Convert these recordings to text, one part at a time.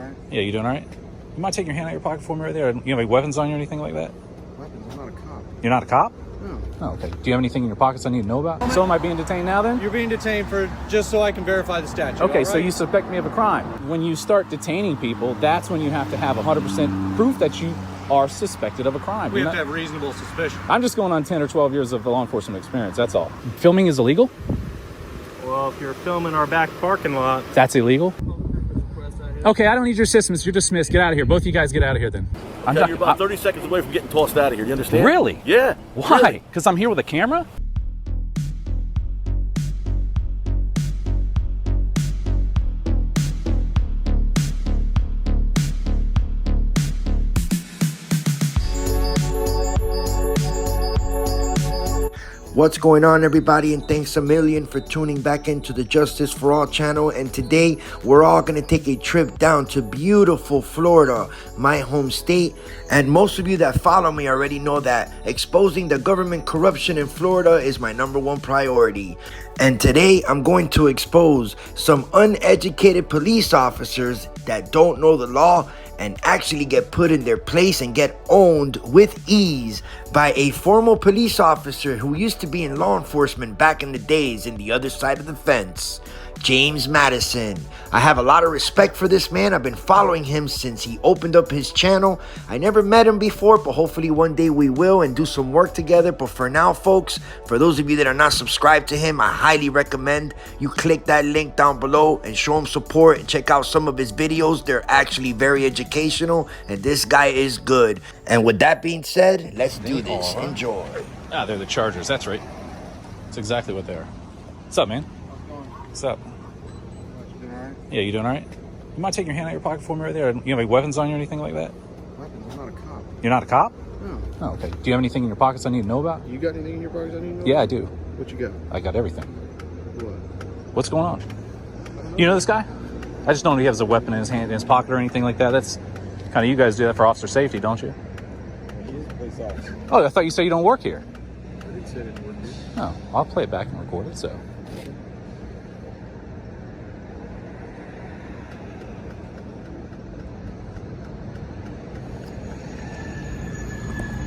right? Yeah, you doing all right? You mind taking your hand out of your pocket for me right there? You have any weapons on you or anything like that? Weapons? I'm not a cop. You're not a cop? No. Oh, okay. Do you have anything in your pockets I need to know about? So am I being detained now then? You're being detained for just so I can verify the statute. Okay, right? so you suspect me of a crime. When you start detaining people, that's when you have to have 100% proof that you are suspected of a crime. We have to have reasonable suspicion. I'm just going on 10 or 12 years of law enforcement experience, that's all. Filming is illegal? Well, if you're filming our back parking lot... That's illegal? Okay, I don't need your assistance. You're dismissed. Get out of here. Both of you guys get out of here then. Okay, you're about 30 seconds away from getting tossed out of here. You understand? Really? Yeah. Why? Because I'm here with a camera? What's going on, everybody, and thanks a million for tuning back into the Justice for All channel. And today we're all going to take a trip down to beautiful Florida, my home state. And most of you that follow me already know that exposing the government corruption in Florida is my #1 priority. And today I'm going to expose some uneducated police officers that don't know the law and actually get put in their place and get owned with ease by a former police officer who used to be in law enforcement back in the days in the other side of the fence, James Madison. I have a lot of respect for this man. I've been following him since he opened up his channel. I never met him before, but hopefully one day we will and do some work together. But for now, folks, for those of you that are not subscribed to him, I highly recommend you click that link down below and show him support and check out some of his videos. They're actually very educational, and this guy is good. And with that being said, let's do this. Enjoy. Ah, they're the Chargers. That's right. That's exactly what they are. What's up, man? What's up? You doing all right? Yeah, you doing all right? You mind taking your hand out of your pocket for me right there? You have any weapons on you or anything like that? Weapons? I'm not a cop. You're not a cop? No. Oh, okay. Do you have anything in your pockets I need to know about? You got anything in your pockets I need to know? Yeah, I do. What you got? I got everything. What? What's going on? You know this guy? I just don't know if he has a weapon in his hand, in his pocket or anything like that. That's kind of, you guys do that for officer safety, don't you? He is a police officer. Oh, I thought you said you don't work here. I didn't say I didn't work here. Oh, I'll play it back and record it, so.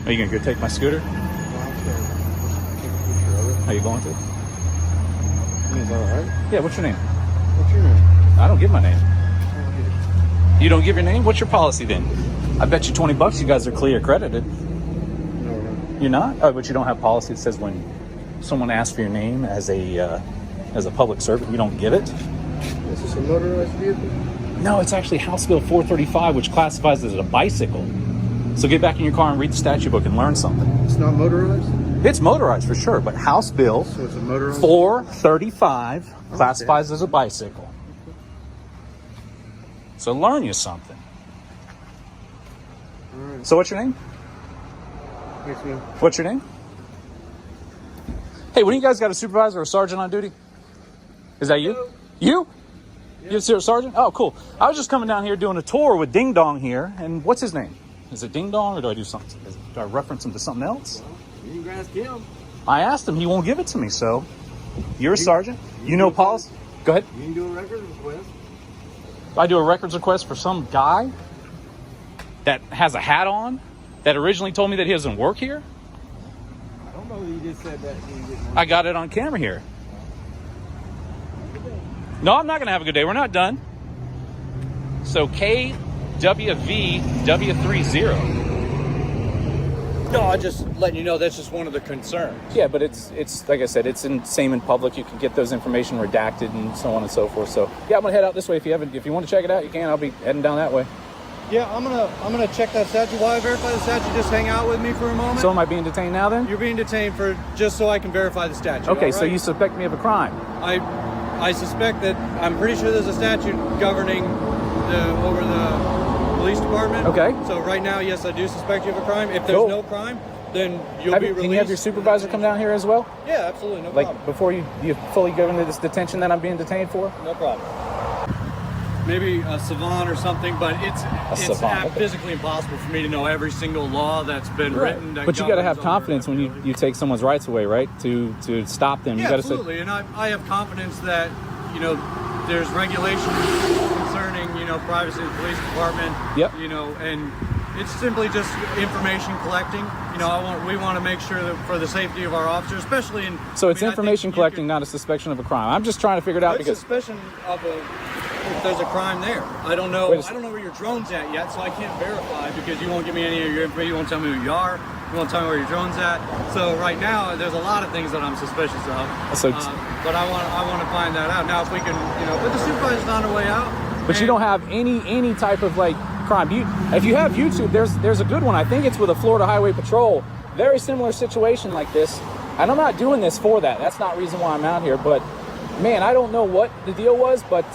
Are you gonna go take my scooter? No, I'm sorry. I can't take a picture of it. Are you going to? I mean, is that all right? Yeah, what's your name? What's your name? I don't give my name. I don't get it. You don't give your name? What's your policy then? I bet you $20 you guys are clear accredited. No, we're not. You're not? Oh, but you don't have policy that says when someone asks for your name as a public servant, you don't give it? Is this a motorized vehicle? No, it's actually House Bill 435, which classifies it as a bicycle. So get back in your car and read the statute book and learn something. It's not motorized? It's motorized for sure, but House Bill So it's a motorized? 435 classifies as a bicycle. So learn you something. All right. So what's your name? Yes, ma'am. What's your name? Hey, when you guys got a supervisor or a sergeant on duty? Is that you? You? You're a sergeant? Oh, cool. I was just coming down here doing a tour with Ding Dong here, and what's his name? Is it Ding Dong, or do I do something? Do I reference him to something else? You can ask him. I asked him, he won't give it to me, so you're a sergeant? You know policy? Go ahead. You can do a record request. I do a records request for some guy that has a hat on that originally told me that he doesn't work here. I don't know that you just said that. You didn't. I got it on camera here. No, I'm not going to have a good day. We're not done. So KWVW30. No, I'm just letting you know that's just one of the concerns. Yeah, but it's like I said, it's same in public. You can get those information redacted and so on and so forth. So yeah, I'm gonna head out this way. If you want to check it out, you can. I'll be heading down that way. Yeah, I'm gonna check that statute. While I verify the statute, just hang out with me for a moment. So am I being detained now then? You're being detained for just so I can verify the statute. Okay, all so right? you suspect me of a crime. I suspect that I'm pretty sure there's a statute governing over the police department. Okay. So right now, yes, I do suspect you of a crime. If there's Cool. no crime, then you'll be released. Can you have your supervisor come down here as well? Yeah, absolutely, no Like problem. before you fully go into this detention that I'm being detained for? No problem. Maybe a savant or something, but it's savant, okay. physically impossible for me to know every single law that's been written. That But you got to have governs confidence over when you take someone's rights away, right? To stop them. Yeah, You got to say, absolutely. And I have confidence that, there's regulations concerning, privacy of the police department. Yep. And it's simply just information collecting. We want to make sure that for the safety of our officers, especially in. So it's information collecting, not a suspicion of a crime. I'm just trying to figure it out because suspicion of if there's a crime there. I don't know. I don't know where your drone's at yet, so I can't verify because you won't give me any of your information. You won't tell me who you are. You won't tell me where your drone's at. So right now, there's a lot of things that I'm suspicious of. So but I want to find that out. Now, if we can, but the supervisor's on her way out. But you don't have any type of like crime. If you have YouTube, there's a good one. I think it's with a Florida Highway Patrol. Very similar situation like this. And I'm not doing this for that. That's not the reason why I'm out here. But man, I don't know what the deal was. But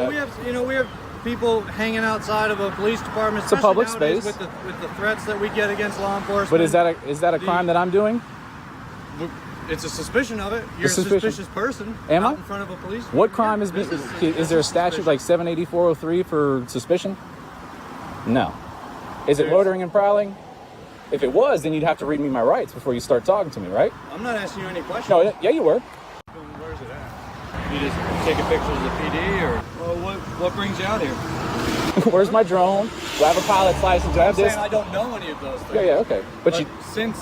we have people hanging outside of a police department. It's a public space space with the threats that we get against law enforcement. But is that a crime that I'm doing? It's a suspicion of it. You're a suspicious person. Am I? In front of a police. What crime is there a statute like 78403 for suspicion? No. Is it loitering and prowling? If it was, then you'd have to read me my rights before you start talking to me, right? I'm not asking you any questions. No, yeah, you were. Where's it at? You just taking pictures of the PD, or what brings you out here? Where's my drone? Do I have a pilot's license? Do I have this? I don't know any of those things. Yeah, okay. But since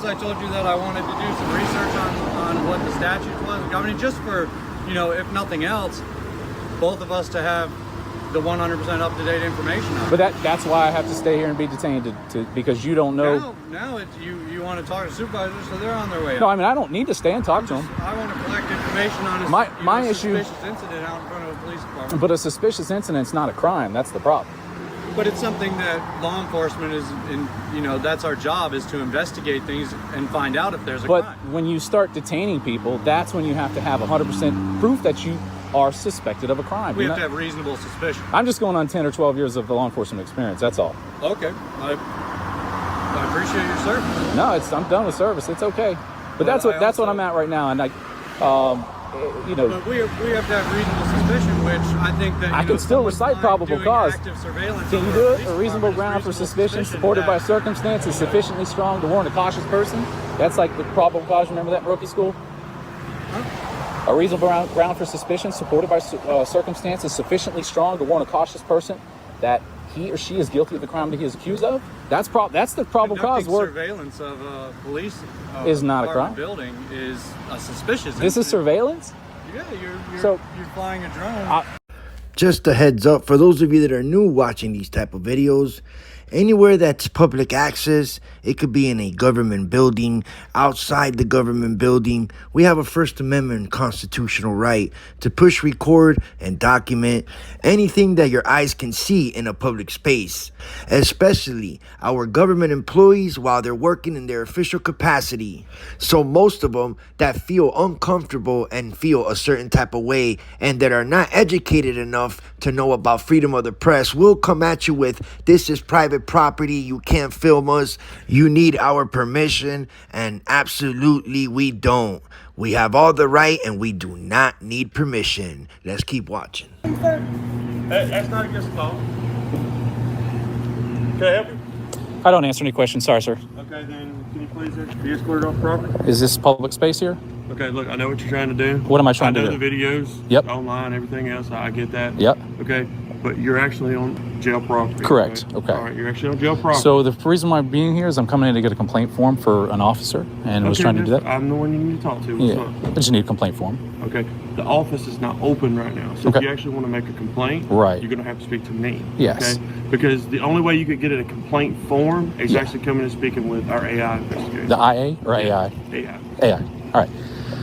I told you that I wanted to do some research on what the statute was, I mean, just for, if nothing else, both of us to have the 100% up-to-date information on it. But that's why I have to stay here and be detained because you don't know. Now you want to talk to supervisors, so they're on their way. No, I mean, I don't need to stay and talk to them. I want to collect information on a suspicious incident out in front of a police department. But a suspicious incident's not a crime. That's the problem. But it's something that law enforcement that's our job, is to investigate things and find out if there's a crime. But when you start detaining people, that's when you have to have 100% proof that you are suspected of a crime. We have to have reasonable suspicion. I'm just going on 10 or 12 years of law enforcement experience. That's all. Okay. I appreciate your service. No, I'm done with service. It's okay. But that's what I'm at right now. And But we have to have reasonable suspicion, which I think that I can still recite probable cause. Can you do it? A reasonable ground for suspicion supported by circumstances sufficiently strong to warrant a cautious person. That's like the probable cause. Remember that in rookie school? Huh? A reasonable ground for suspicion supported by circumstances sufficiently strong to warrant a cautious person that he or she is guilty of the crime that he is accused of. That's the probable cause. Surveillance of a police is not a crime. Building is a suspicious. This is surveillance. Yeah, you're flying a drone. Just a heads up for those of you that are new watching these type of videos. Anywhere that's public access, it could be in a government building, outside the government building, we have a First Amendment constitutional right to push, record, and document anything that your eyes can see in a public space, especially our government employees while they're working in their official capacity. So most of them that feel uncomfortable and feel a certain type of way and that are not educated enough to know about freedom of the press will come at you with, this is private property, you can't film us, you need our permission, and absolutely we don't. We have all the right and we do not need permission. Let's keep watching. That's not against the law. Can I help you? I don't answer any questions. Sorry, sir. Okay, then can you please be escorted off property? Is this public space here? Okay, look, I know what you're trying to do. What am I trying to do? I know the videos, online, everything else. I get that. Yep. Okay, but you're actually on jail property. Correct. Okay. All right, you're actually on jail property. So the reason why I'm being here is I'm coming in to get a complaint form for an officer, and was trying to do that. I'm the one you need to talk to. What's up? I just need a complaint form. Okay, the office is not open right now, so if you actually want to make a complaint, you're going to have to speak to me. Yes. Okay? Because the only way you could get a complaint form is actually coming and speaking with our AI investigator. The IA or AI? AI. AI. All right.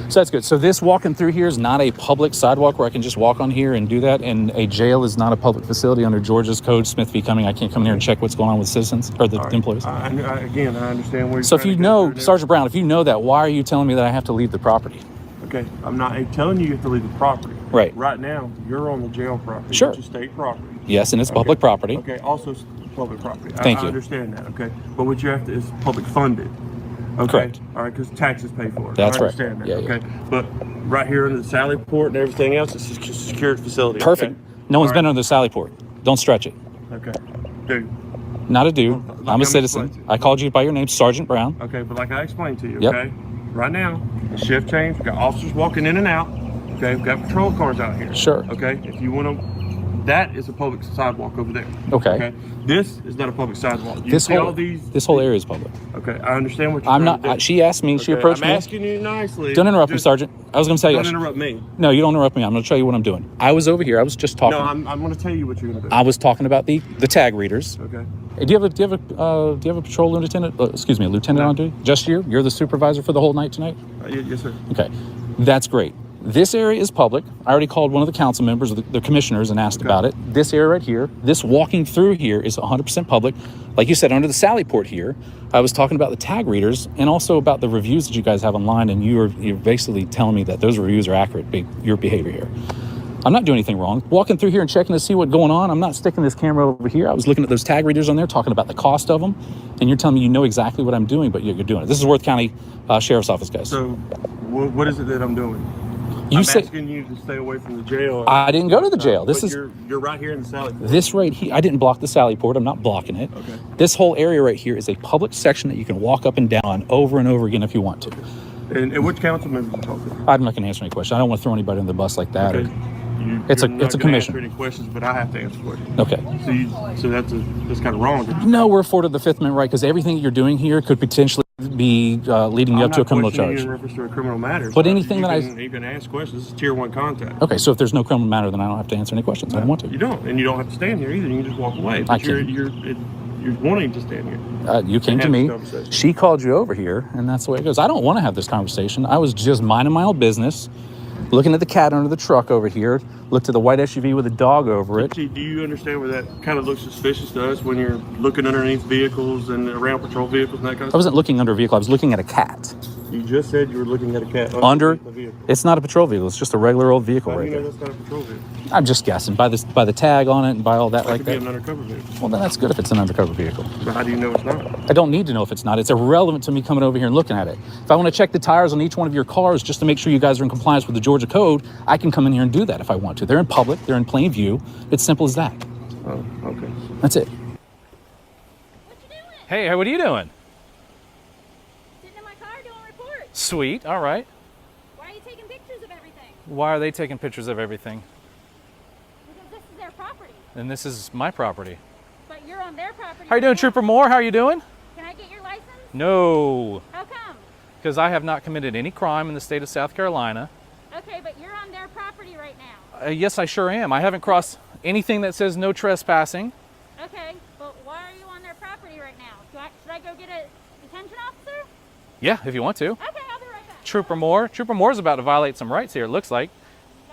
So that's good. So this walking through here is not a public sidewalk where I can just walk on here and do that. And a jail is not a public facility under Georgia's code. Smith v. Cumming. I can't come in here and check what's going on with citizens or the employees. Again, I understand where you're So if you know, Sergeant Brown, if you know that, why are you telling me that I have to leave the property? Okay, I'm not telling you have to leave the property. Right. Right now, you're on the jail property. Sure. Which is state property. Yes, and it's public property. Okay, also public property. Thank you. I understand that, okay? But what you have to is public funded. Okay. Correct. All right, because taxes pay for it. That's I understand that. Okay. But right here under the Sally Port and everything else, it's a secured facility. Perfect. Okay? No one's been under the Sally Port. Don't stretch it. Okay. Dude. Not a dude. I'm a citizen. I called you by your name, Sergeant Brown. Okay, but like I explained to you, Yep. okay? Right now, the shift change, we've got officers walking in and out. Okay, we've got patrol cars out here. Sure. Okay, if you want to That is a public sidewalk over there. Okay. This is not a public sidewalk. You This see whole all these? this whole area is public. Okay, I understand what you're I'm trying not. to do. She asked me. She Okay, approached I'm me. asking you nicely. Don't interrupt me, Just Sergeant. I was going to tell you. Don't interrupt me. No, you don't interrupt me. I'm going to tell you what I'm doing. I was over here. I was just talking. No, I'm going to tell you what you're going to do. I was talking about the tag readers. Okay. Hey, do you have a patrol lieutenant? Excuse me, a lieutenant on duty? Just you? You're the supervisor for the whole night tonight? Yes, sir. Okay, that's great. This area is public. I already called one of the council members, the commissioners, and asked about it. This area right here, this walking through here is 100% public. Like you said, under the Sally Port here, I was talking about the tag readers and also about the reviews that you guys have online, and you're basically telling me that those reviews are accurate, your behavior here. I'm not doing anything wrong. Walking through here and checking to see what's going on. I'm not sticking this camera over here. I was looking at those tag readers on there, talking about the cost of them, and you're telling me you know exactly what I'm doing, but you're doing it. This is Worth County Sheriff's Office, guys. So, what is it that I'm doing? I'm asking you to stay away from the jail. I didn't go to the jail. This is you're right here in the Sally Port. This right here. I didn't block the Sally Port. I'm not blocking it. Okay. This whole area right here is a public section that you can walk up and down over and over again if you want to. And which council members are you talking to? I'm not going to answer any questions. I don't want to throw anybody under the bus like that. Okay. It's a commission. Answer any questions, but I have to answer questions. Okay. So that's kind of wrong. No, we're afforded the Fifth Amendment right because everything you're doing here could potentially be leading you up to a criminal charge. You in reference to a criminal matter. But anything you can ask questions. This is tier 1 contact. Okay, so if there's no criminal matter, then I don't have to answer any questions. I don't want to. You don't, and you don't have to stand here either. You can just walk away. But you're wanting to stand here. You came to me. She called you over here, and that's the way it goes. I don't want to have this conversation. I was just minding my own business, looking at the cat under the truck over here, looked at the white SUV with a dog over it. Do you understand where that kind of looks suspicious to us when you're looking underneath vehicles and around patrol vehicles and that kind of stuff? I wasn't looking under a vehicle. I was looking at a cat. You just said you were looking at a cat under the vehicle. It's not a patrol vehicle. It's just a regular old vehicle right there. That's not a patrol vehicle. I'm just guessing by the tag on it and by all that like It could that. be an undercover vehicle. Well, then that's good if it's an undercover vehicle. But how do you know it's not? I don't need to know if it's not. It's irrelevant to me coming over here and looking at it. If I want to check the tires on each one of your cars just to make sure you guys are in compliance with the Georgia code, I can come in here and do that if I want to. They're in public. They're in plain view. It's simple as that. Oh, okay. That's it. What you doing? Hey, what are you doing? Sitting in my car doing reports. Sweet. All right. Why are you taking pictures of everything? Why are they taking pictures of everything? Because this is their property. And this is my property. But you're on their property. How you doing, Trooper Moore? How are you doing? Can I get your license? No. How come? Because I have not committed any crime in the state of South Carolina. Okay, but you're on their property right now. Yes, I sure am. I haven't crossed anything that says no trespassing. Okay, but why are you on their property right now? Should I go get a detention officer? Yeah, if you want to. Okay, I'll be right back. Trooper Moore's about to violate some rights here, it looks like.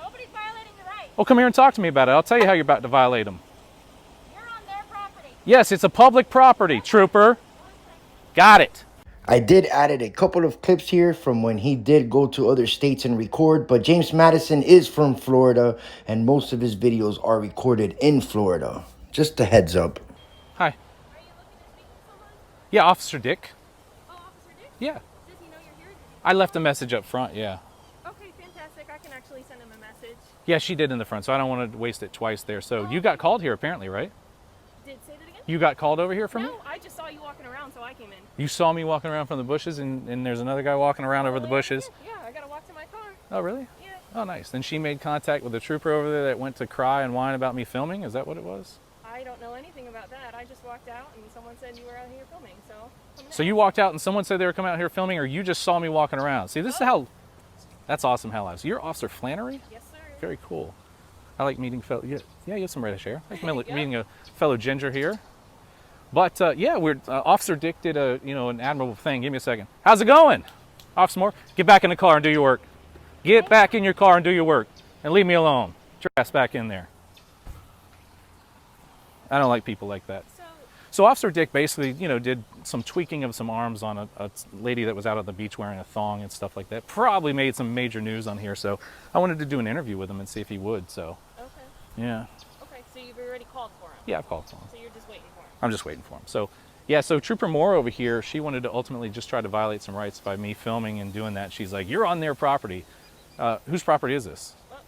Nobody's violating your rights. Well, come here and talk to me about it. I'll tell you how you're about to violate them. You're on their property. Yes, it's a public property, Trooper. Got it. I did added a couple of clips here from when he did go to other states and record, but James Madison is from Florida and most of his videos are recorded in Florida. Just a heads up. Hi. Are you looking to speak to someone? Yeah, Officer Dick. Oh, Officer Dick? Does Yeah. he know you're here? I left a message up front, yeah. Okay, fantastic. I can actually send him a message. Yeah, she did in the front, so I don't want to waste it twice there. So you got called here apparently, right? Say that again? You got called over here for me? No, I just saw you walking around, so I came in. You saw me walking around from the bushes and there's another guy walking around over the bushes? Yeah, I gotta walk to my car. Oh, really? Yeah. Oh, nice. Then she made contact with the trooper over there that went to cry and whine about me filming? Is that what it was? I don't know anything about that. I just walked out and someone said you were out here filming, so. So you walked out and someone said they were coming out here filming, or you just saw me walking around? See, this is how, that's awesome how lives. So you're Officer Flannery? Yes, sir. Very cool. I like meeting fellow, yeah, you have some reddish hair. I like meeting a fellow ginger here. But yeah, Officer Dick did an admirable thing. Give me a second. How's it going? Officer Moore, get back in the car and do your work. Get back in your car and do your work. And leave me alone. Get your ass back in there. I don't like people like that. So Officer Dick basically, did some tweaking of some arms on a lady that was out on the beach wearing a thong and stuff like that. Probably made some major news on here, so I wanted to do an interview with him and see if he would, so. Okay. Yeah. Okay, so you've already called for him? Yeah, I've called for him. So you're just waiting for him? I'm just waiting for him. So, yeah, so Trooper Moore over here, she wanted to ultimately just try to violate some rights by me filming and doing that. She's like, you're on their property. Whose property is this? Well,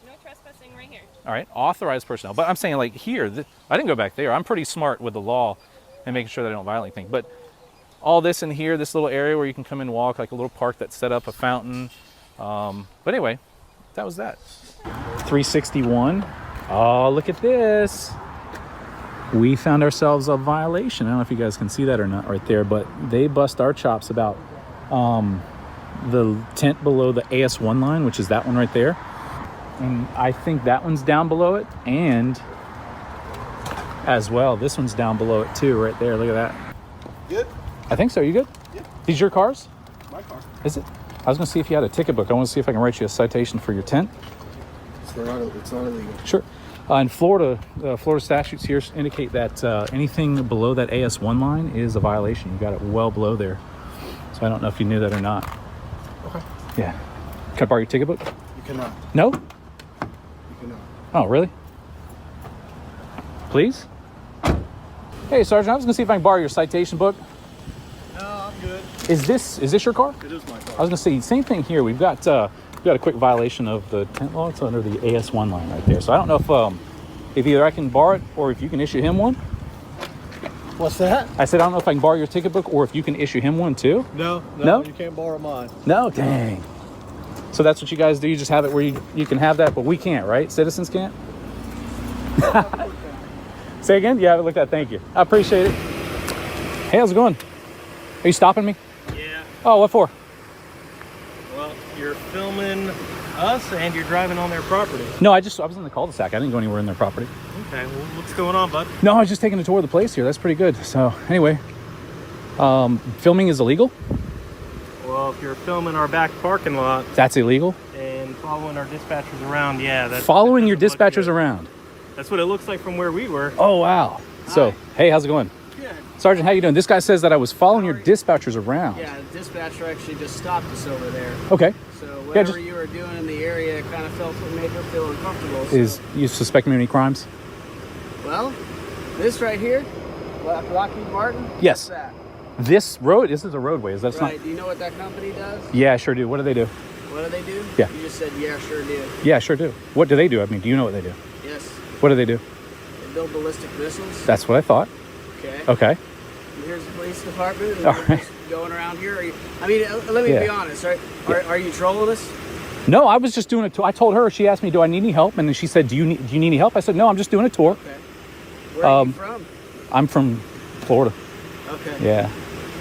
no trespassing right here. All right, authorized personnel. But I'm saying, like, here, I didn't go back there. I'm pretty smart with the law and making sure that I don't violate anything. But all this in here, this little area where you can come and walk, like a little park that set up, a fountain. But anyway, that was that. 361 Oh, look at this. We found ourselves a violation. I don't know if you guys can see that or not right there, but they bust our chops about the tent below the AS1 line, which is that one right there. And I think that one's down below it, and as well, this one's down below it too, right there. Look at that. Good? I think so. You good? Yeah. These your cars? My car. Is it? I was gonna see if you had a ticket book. I want to see if I can write you a citation for your tent. It's not illegal. Sure. In Florida, Florida statutes here indicate that anything below that AS1 line is a violation. You got it well below there. So I don't know if you knew that or not. Okay. Yeah. Can I borrow your ticket book? You cannot. No? You cannot. Oh, really? Please? Hey, Sergeant, I was gonna see if I can borrow your citation book. No, I'm good. Is this your car? It is my car. I was gonna say, same thing here. We've got a quick violation of the tent law. It's under the AS1 line right there. So I don't know if either I can borrow it or if you can issue him one. What's that? I said I don't know if I can borrow your ticket book or if you can issue him one too. No, No? you can't borrow mine. No, dang. So that's what you guys do. You just have it where you can have that, but we can't, right? Citizens can't. Say again? You have it looked at. Thank you. I appreciate it. Hey, how's it going? Are you stopping me? Yeah, Oh, what for? well, you're filming us and you're driving on their property. No, I was in the cul-de-sac. I didn't go anywhere in their property. Okay, well, what's going on, bud? No, I was just taking a tour of the place here. That's pretty good. So anyway, filming is illegal. Well, if you're filming our back parking lot That's illegal. and following our dispatchers around, yeah. Following your that doesn't look dispatchers good. around. That's what it looks like from where we were. Oh, wow. So, hey, how's it going? Good. Sergeant, how you doing? This guy says that I was following your dispatchers around. Yeah, the dispatcher actually just stopped us over there. Okay. So Yeah, whatever just- you were doing in the area kind of felt what made her feel uncomfortable. So, Is you suspect me of any crimes? well, this right here, Lockheed Martin. Yes. What's that? This is a roadway. Is that Right. not? Do you know what that company does? Yeah, I sure do. What do they do? What do they do? Yeah. You just said, yeah, sure do. Yeah, I sure do. What do they do? I mean, do you know what they do? Yes. What do they do? They build ballistic missiles. That's what I thought. Okay. Okay. And here's the police department. And All you're right. just going around here. Let me Yeah. be honest. Right? Are you trolling us? No, I was just doing a tour. I told her. She asked me, "Do I need any help?" And then she said, "Do you need any help?" I said, "No, I'm just doing a tour." Okay. Where are you from? I'm from Florida. Okay. Yeah,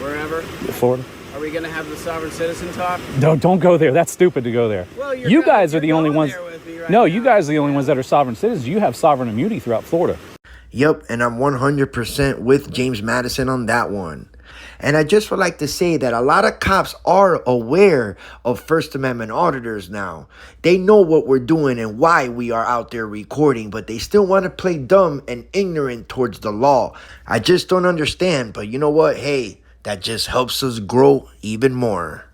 Wherever. Florida. Are we going to have the sovereign citizen talk? No, don't go there. That's stupid to go there. Well, You guys are the only going ones. there with me right No, now. you guys are the only ones that are sovereign citizens. You have sovereign immunity throughout Florida. Yep, and I'm 100% with James Madison on that one. And I just would like to say that a lot of cops are aware of First Amendment auditors now. They know what we're doing and why we are out there recording, but they still want to play dumb and ignorant towards the law. I just don't understand, but you know what? Hey, that just helps us grow even more.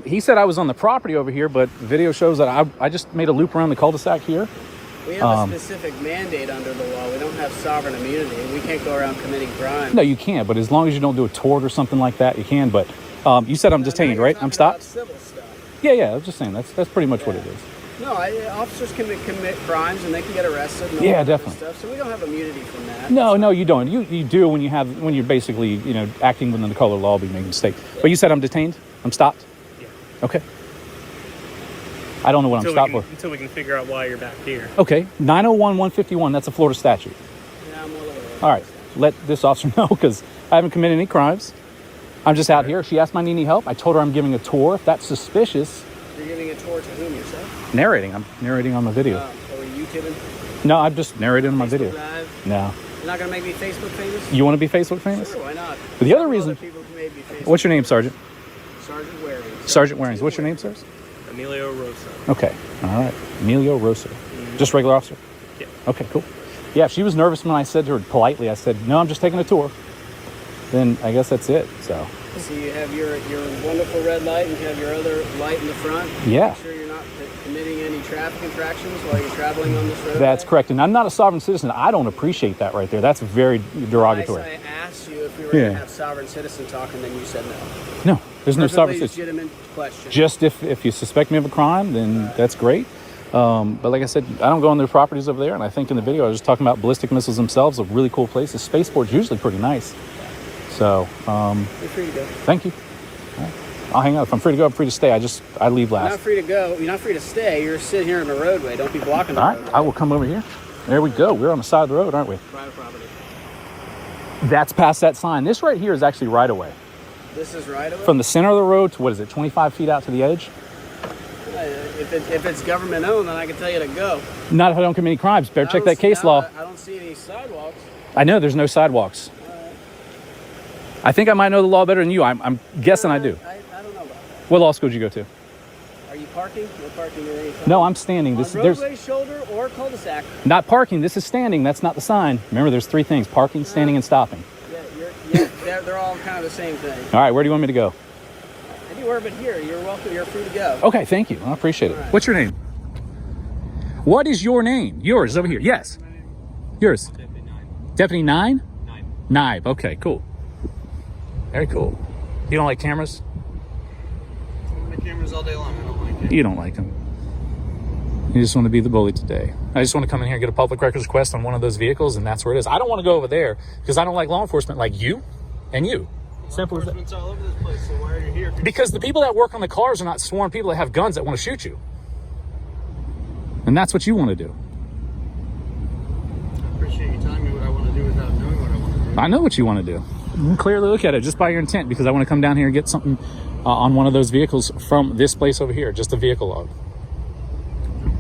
He said I was on the property over here, but video shows that I just made a loop around the cul-de-sac here. We have a specific mandate under the law. We don't have sovereign immunity. We can't go around committing crime. No, you can't, but as long as you don't do a tort or something like that, you can. But you said I'm detained, right? I'm stopped? Civil stuff. Yeah, I was just saying, that's pretty much what it is. No, officers can commit crimes and they can get arrested. And all Yeah, that other definitely. Stuff, so we don't have immunity from that. No, you don't. You do when you're basically, acting within the color of law, be making a mistake. But you said I'm detained? I'm stopped? Yeah. Okay. I don't know what I'm stopped for. Until we can figure out why you're back here. Okay, 901-151, that's a Florida statute. Yeah, I'm well aware. All right, let this officer know because I haven't committed any crimes. I'm just out here. She asked me I need any help. I told her I'm giving a tour. If that's suspicious, You're giving a tour to whom, yourself? narrating. I'm narrating on my video. Or YouTubing? No, I'm just narrating on my video. Live? No. You're not going to make me Facebook famous? You want to be Facebook famous? Sure, why not? But the other Several reason- other people who made me famous. What's your name, Sergeant? Sergeant Waring. Sergeant Warings. What's your name, sir? Emilio Rosa. Okay. All right. Emilio Rosa. Just regular officer? Yeah. Okay, cool. Yeah, if she was nervous when I said to her politely, I said, no, I'm just taking a tour. Then I guess that's it. So, So you have your wonderful red light and you have your other light in the front. Yeah. Make sure you're not committing any traffic infractions while you're traveling on this road. that's correct. And I'm not a sovereign citizen. I don't appreciate that right there. That's very derogatory. I asked you if we were Yeah. going to have sovereign citizen talk, and then you said no. No, there's no sovereign Perfectly citizen. legitimate question. Just if you suspect me of a crime, then that's great. But like I said, I don't go on their properties over there. And I think in the video, I was just talking about ballistic missiles themselves, a really cool place. The spaceport's usually pretty nice. So, You're free to go. thank you. All right. I'll hang out. If I'm free to go, I'm free to stay. I leave You're last. not free to go. You're not free to stay. You're sitting here in the roadway. Don't be blocking the All right, roadway. I will come over here There we go. We're on the side of the road, aren't we? Private property. That's past that sign. This right here is actually right away. This is right away? From the center of the road to, what is it, 25 feet out to the edge? If it's government owned, then I can tell you to go. Not if I don't commit any crimes. Better check that case law. I don't see any sidewalks. I know there's no sidewalks. I think I might know the law better than you. I'm guessing I do. I don't know about that. What law school did you go to? Are you parking? No parking at any time? No, I'm standing. On roadway, shoulder, or cul-de-sac. Not parking. This is standing. That's not the sign. Remember, there's three things: parking, standing, and stopping. Yeah, they're all kind of the same thing. All right, where do you want me to go? Anywhere but here. You're welcome. You're free to go. Okay, thank you. I appreciate it. Right. What's your name? What is your name? Yours over here. Yes. Yours. Deputy 9? Knive. Okay, cool. Very cool. You don't like cameras? I like cameras all day long. I don't like it. You don't like them. You just want to be the bully today. I just want to come in here and get a public records request on one of those vehicles, and that's where it is. I don't want to go over there because I don't like law enforcement like you and you. Simple as that. Law enforcement's all over this place, so why are you here? Because the people that work on the cars are not sworn people that have guns that want to shoot you. And that's what you want to do. I appreciate you telling me what I want to do without knowing what I want to do. I know what you want to do. You can clearly look at it just by your intent, because I want to come down here and get something on one of those vehicles from this place over here, just a vehicle log.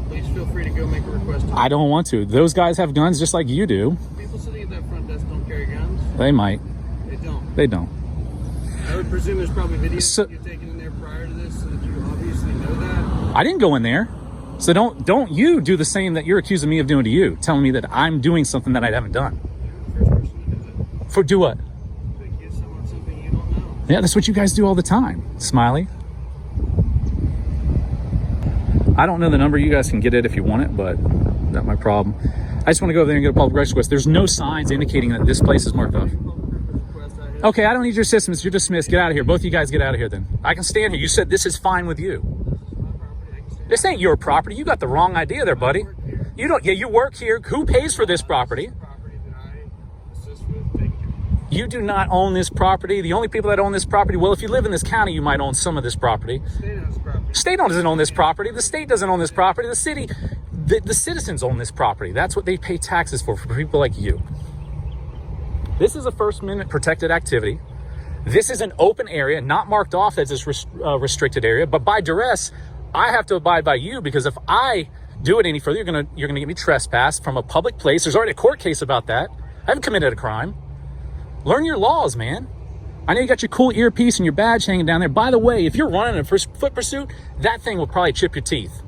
Please feel free to go make a request. I don't want to. Those guys have guns just like you do. People sitting at that front desk don't carry guns. They might. They don't. They don't. I would presume there's probably videos you've taken in there prior to this, so that you obviously know that. I didn't go in there. So don't you do the same that you're accusing me of doing to you, telling me that I'm doing something that I haven't done. You're the first person to do that. For do what? To accuse someone of something you don't know. Yeah, that's what you guys do all the time, Smiley. I don't know the number. You guys can get it if you want it, but that's my problem. I just want to go over there and get a public records request. There's no signs indicating that this place is marked off. Okay, I don't need your assistance. You're dismissed. Get out of here. Both of you guys get out of here then. I can stand here. You said this is fine with you. This ain't your property. You got the wrong idea there, buddy. You don't. Yeah, you work here. Who pays for this property? You do not own this property. The only people that own this property, well, if you live in this county, you might own some of this property. State doesn't own this property. The state doesn't own this property. The city, the citizens own this property. That's what they pay taxes for people like you. This is a First Amendment protected activity. This is an open area, not marked off as this restricted area, but by duress, I have to abide by you, because if I do it any further, you're gonna get me trespassed from a public place. There's already a court case about that. I haven't committed a crime. Learn your laws, man. I know you got your cool earpiece and your badge hanging down there. By the way, if you're running a foot pursuit, that thing will probably chip your teeth.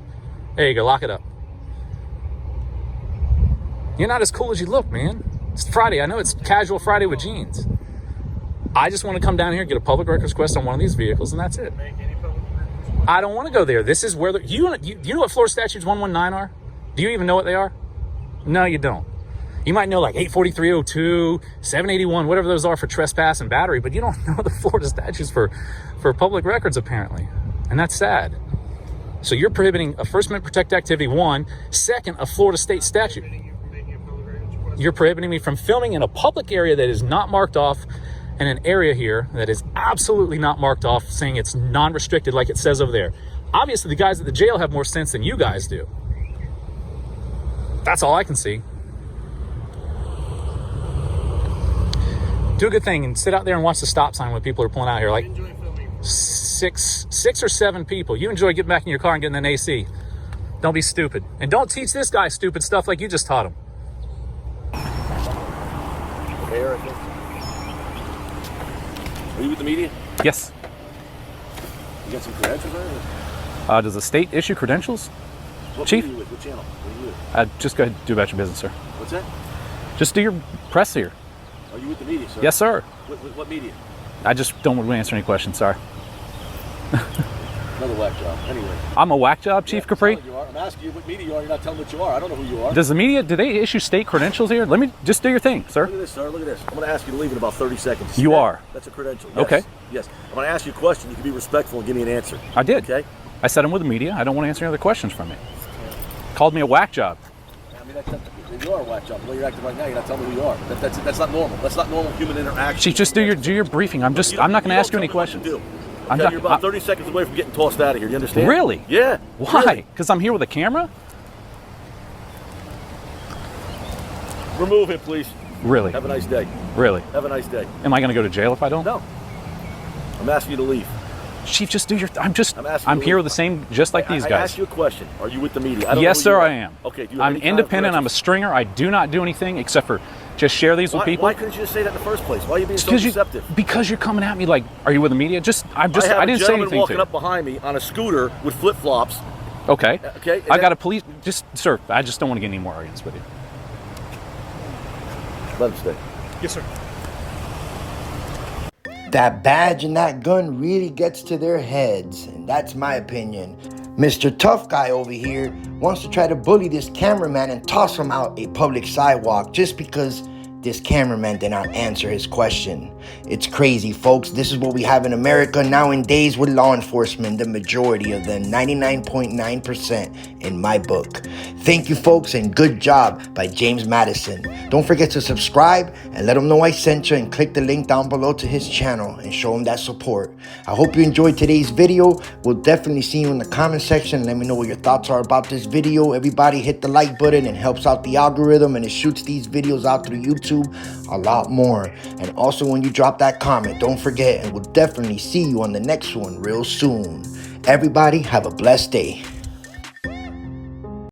There you go, lock it up. You're not as cool as you look, man. It's Friday. I know it's casual Friday with jeans. I just want to come down here and get a public records request on one of these vehicles, and that's it. I don't want to go there. This is where you know what Florida statutes 119 are? Do you even know what they are? No, you don't. You might know like 84302, 781, whatever those are for trespass and battery, but you don't know the Florida statutes for public records, apparently. And that's sad. So you're prohibiting a First Amendment protected activity, one. Second, a Florida state statute. You're prohibiting me from filming in a public area that is not marked off, and an area here that is absolutely not marked off, saying it's non-restricted like it says over there. Obviously, the guys at the jail have more sense than you guys do. That's all I can see. Do a good thing and sit out there and watch the stop sign when people are pulling out here. Like six or seven people. You enjoy getting back in your car and getting an AC. Don't be stupid. And don't teach this guy stupid stuff like you just taught him. Are you with the media? Yes. You got some credentials there? Does the state issue credentials? What Chief? Are you with? What channel? What are you with? Just go ahead and do about your business, sir. What's that? Just do your press here. Are you with the media, sir? Yes, sir. What media? I just don't want to answer any questions, sorry. Another whack job. Anyway. I'm a whack job, Chief Capri? I'm asking you what media you are. You're not telling what you are. I don't know who you are. Does the media, do they issue state credentials here? Let me just do your thing, sir. Look at this, sir. Look at this. I'm going to ask you to leave in about 30 seconds. You are? That's a credential. Yes. Okay. Yes. I'm going to ask you a question. You can be respectful and give me an answer. I did. Okay. I said I'm with the media. I don't want to answer any other questions from you. Called me a whack job. I mean, you are a whack job. The way you're acting right now, you're not telling me who you are. That's not normal. That's not normal human interaction. Chief, just do your briefing. I'm not going to ask you any questions. You're about 30 seconds away from getting tossed out of here. You understand? Really? Yeah. Why? Because I'm here with a camera? Remove him, please. Really? Have a nice day. Really? Have a nice day. Am I going to go to jail if I don't? No. I'm asking you to leave. Chief, just do your. I'm here leave. the same, just like these I guys. asked you a question. Are you with the media? I don't Yes, know who sir, you are. I am. Okay. Do you have I'm any kind of independent. I'm a credentials? stringer. I do not do anything except for just share these with people. Why couldn't you just say that in the first place? Why are you being so deceptive? Because you're coming at me like, are you with the media? I didn't say anything to you. I have a gentleman walking up behind me on a scooter with flip-flops. Okay. Okay. I got a police. Sir, I just don't want to get any more arguments with you. Let him stay. Yes, sir. That badge and that gun really gets to their heads, and that's my opinion. Mr. Tough Guy over here wants to try to bully this cameraman and toss him out a public sidewalk just because this cameraman did not answer his question. It's crazy, folks. This is what we have in America nowadays with law enforcement, the majority of them, 99.9% in my book. Thank you, folks, and good job by James Madison. Don't forget to subscribe and let him know I sent you, and click the link down below to his channel and show him that support. I hope you enjoyed today's video. We'll definitely see you in the comment section. Let me know what your thoughts are about this video. Everybody hit the like button. It helps out the algorithm, and it shoots these videos out through YouTube a lot more. And also, when you drop that comment, don't forget, and we'll definitely see you on the next one real soon. Everybody have a blessed day.